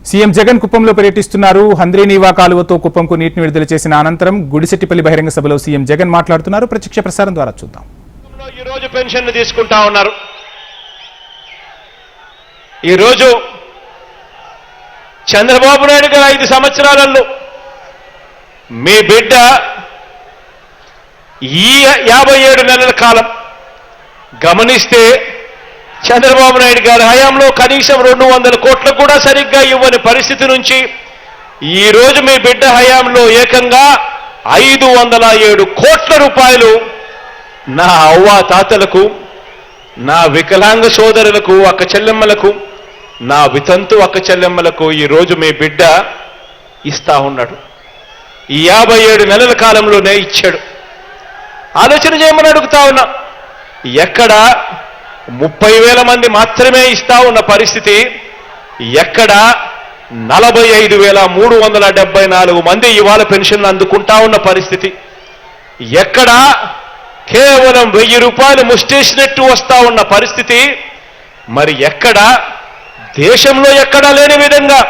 CM Jagan కుప్పంలో పర్యటిస్తున్నారు. హంద్రీనీవా కాలువతో కుప్పంకు నీటిని విడుదల చేసిన అనంతరం గుడిసెట్టిపల్లి బహిరంగ సభలో సీఎం జగన్ మాట్లాడుతున్నారు. ప్రత్యక్ష ప్రసారం ద్వారా చూద్దాం. ఈ రోజు పెన్షన్ తీసుకుంటా ఉన్నారు. ఈ రోజు చంద్రబాబు నాయుడు గారు 5 సంవత్సరాలలో మీ బిడ్డ ఈ 57 నెలల కాలం గమనిస్తే చంద్రబాబు నాయుడు గారి హయాంలో కనీసం 200 కోట్లు కూడా సరిగ్గా ఇవ్వని పరిస్థితి నుంచి ఈ రోజు మీ బిడ్డ హయాంలో ఏకంగా 507 కోట్ల రూపాయలు నా అవ్వ తాతలకు, నా వికలాంగ సోదరులకు, అక్క చెల్లెమ్మలకు, నా వితంతు అక్క చెల్లెమ్మలకు ఈ రోజు మీ బిడ్డ ఇస్తా ఉన్నాడు. ఈ 57 నెలల కాలంలోనే ఇచ్చాడు. ఆలోచన చేయమని అడుగుతా ఉన్నా. ఎక్కడ 30,000 మంది మాత్రమే ఇస్తా ఉన్న పరిస్థితి, ఎక్కడ 45,374 మంది ఇవాళ పెన్షన్లు అందుకుంటా ఉన్న పరిస్థితి, ఎక్కడ కేవలం 1000 రూపాయలు ముష్టేసినట్టు వస్తా ఉన్న పరిస్థితి, మరి ఎక్కడ దేశంలో ఎక్కడా లేని విధంగా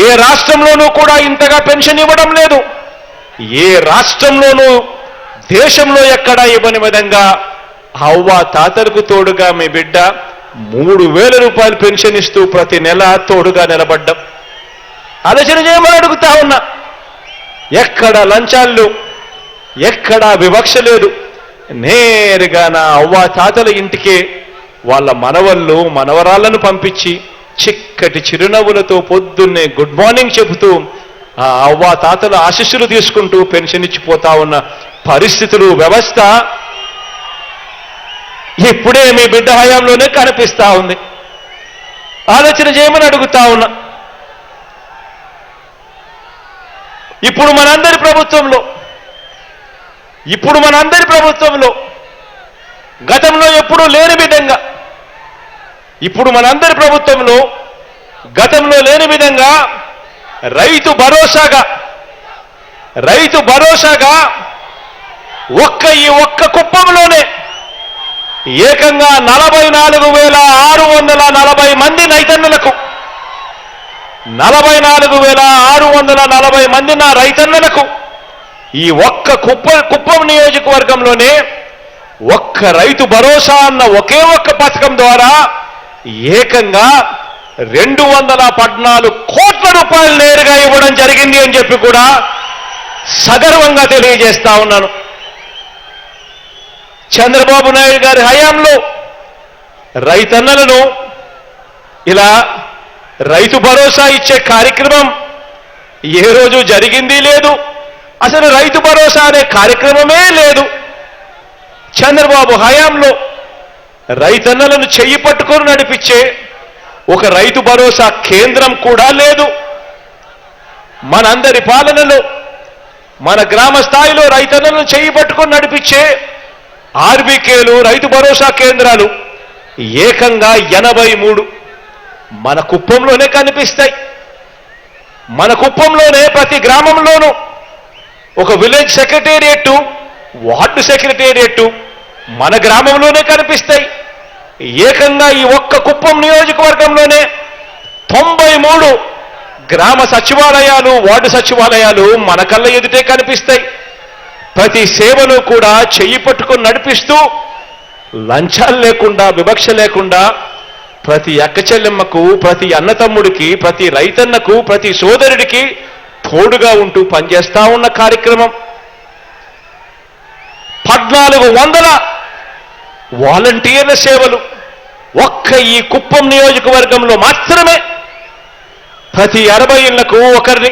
ఏ రాష్ట్రంలోనూ కూడా ఇంతగా పెన్షన్ ఇవ్వడం లేదు. ఏ రాష్ట్రంలోనూ దేశంలో ఎక్కడా ఇవ్వని విధంగా అవ్వ తాతలకు తోడుగా మీ బిడ్డ 3,000 రూపాయలు పెన్షన్ ఇస్తూ ప్రతి నెల తోడుగా నిలబడ్డం. ఆలోచన చేయమని అడుగుతా ఉన్నా. ఎక్కడ లంచాలు, ఎక్కడా వివక్ష లేదు. నేరుగా నా అవ్వ తాతల ఇంటికే వాళ్ళ మనవళ్ళు మనవరాళ్లను పంపించి చిక్కటి చిరునవ్వులతో పొద్దున్నే గుడ్ మార్నింగ్ చెబుతూ ఆ అవ్వ తాతల ఆశీస్సులు తీసుకుంటూ పెన్షన్ ఇచ్చిపోతా ఉన్న పరిస్థితులు, వ్యవస్థ ఇప్పుడే మీ బిడ్డ హయాంలోనే కనిపిస్తా ఉంది. ఆలోచన చేయమని అడుగుతా ఉన్నా. ఇప్పుడు మనందరి ప్రభుత్వంలో గతంలో ఎప్పుడూ లేని విధంగా, రైతు భరోసాగా ఈ ఒక్క కుప్పంలోనే ఏకంగా 44,640 మంది రైతన్నలకు, 44,640 మంది నా రైతన్నలకు ఈ ఒక్క కుప్పం నియోజకవర్గంలోనే ఒక్క రైతు భరోసా అన్న ఒకే ఒక్క పథకం ద్వారా ఏకంగా 214 కోట్ల రూపాయలు నేరుగా ఇవ్వడం జరిగింది అని చెప్పి కూడా సగర్వంగా తెలియజేస్తా ఉన్నాను. చంద్రబాబు నాయుడు గారి హయాంలో రైతన్నలను ఇలా రైతు భరోసా ఇచ్చే కార్యక్రమం ఏ రోజు జరిగింది లేదు. అసలు రైతు భరోసా అనే కార్యక్రమమే లేదు. చంద్రబాబు హయాంలో రైతన్నలను చెయ్యి పట్టుకొని నడిపించే ఒక రైతు భరోసా కేంద్రం కూడా లేదు. మనందరి పాలనలో మన గ్రామ స్థాయిలో రైతన్నలను చెయ్యి పట్టుకొని నడిపించే ఆర్బీకేలు, రైతు భరోసా కేంద్రాలు ఏకంగా 83 మన కుప్పంలోనే కనిపిస్తాయి. మన కుప్పంలోనే ప్రతి గ్రామంలోనూ ఒక విలేజ్ సెక్రటేరియట్, వార్డు సెక్రటేరియట్ మన గ్రామంలోనే కనిపిస్తాయి. ఏకంగా ఈ ఒక్క కుప్పం నియోజకవర్గంలోనే 93 గ్రామ సచివాలయాలు, వార్డు సచివాలయాలు మన కళ్ళ ఎదుటే కనిపిస్తాయి. ప్రతి సేవను కూడా చెయ్యి పట్టుకొని నడిపిస్తూ లంచాలు లేకుండా, వివక్ష లేకుండా ప్రతి అక్క చెల్లెమ్మకు, ప్రతి అన్నతమ్ముడికి, ప్రతి రైతన్నకు, ప్రతి సోదరుడికి తోడుగా ఉంటూ పనిచేస్తా ఉన్న కార్యక్రమం. 1400 వాలంటీర్ల సేవలు ఒక్క ఈ కుప్పం నియోజకవర్గంలో మాత్రమే. ప్రతి 60 ఇళ్లకు ఒకరిని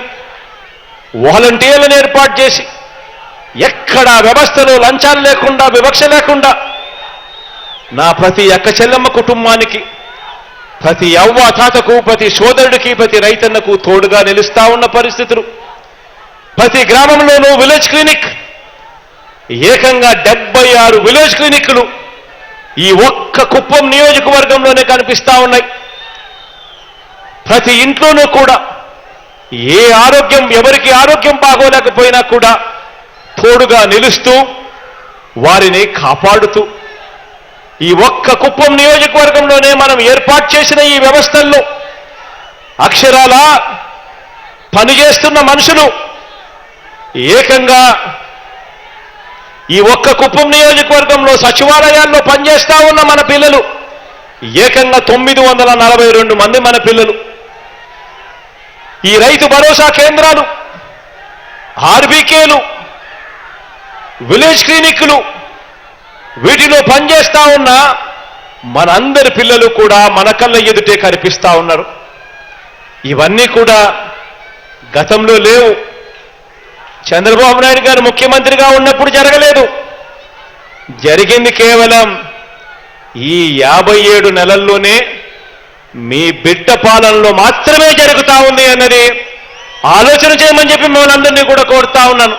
వాలంటీర్లను ఏర్పాటు చేసి ఎక్కడా వ్యవస్థలో లంచాలు లేకుండా, వివక్ష లేకుండా నా ప్రతి అక్క చెల్లెమ్మ కుటుంబానికి, ప్రతి అవ్వ తాతకు, ప్రతి సోదరుడికి, ప్రతి రైతన్నకు తోడుగా నిలుస్తా ఉన్న పరిస్థితులు. ప్రతి గ్రామంలోనూ విలేజ్ క్లినిక్, ఏకంగా 76 విలేజ్ క్లినిక్లు ఈ ఒక్క కుప్పం నియోజకవర్గంలోనే కనిపిస్తా ఉన్నాయి. ప్రతి ఇంట్లోనూ కూడా ఎవరికి ఆరోగ్యం బాగోలేకపోయినా కూడా తోడుగా నిలుస్తూ వారిని కాపాడుతూ ఈ ఒక్క కుప్పం నియోజకవర్గంలోనే మనం ఏర్పాటు చేసిన ఈ వ్యవస్థల్లో అక్షరాల పనిచేస్తున్న మనుషులు ఏకంగా ఈ ఒక్క కుప్పం నియోజకవర్గంలో సచివాలయాల్లో పనిచేస్తా ఉన్న మన పిల్లలు ఏకంగా 942 మంది మన పిల్లలు. ఈ రైతు భరోసా కేంద్రాలు, ఆర్బీకేలు, విలేజ్ క్లినిక్లు, వీటిలో పనిచేస్తా ఉన్న మనందరి పిల్లలు కూడా మన కళ్ళ ఎదుటే కనిపిస్తా ఉన్నారు. ఇవన్నీ కూడా గతంలో లేవు. చంద్రబాబు నాయుడు గారు ముఖ్యమంత్రిగా ఉన్నప్పుడు జరగలేదు. జరిగింది కేవలం ఈ 57 నెలల్లోనే మీ బిడ్డ పాలనలో మాత్రమే జరుగుతా ఉంది అన్నది ఆలోచన చేయమని చెప్పి మనందరినీ కూడా కోరుతా ఉన్నాను.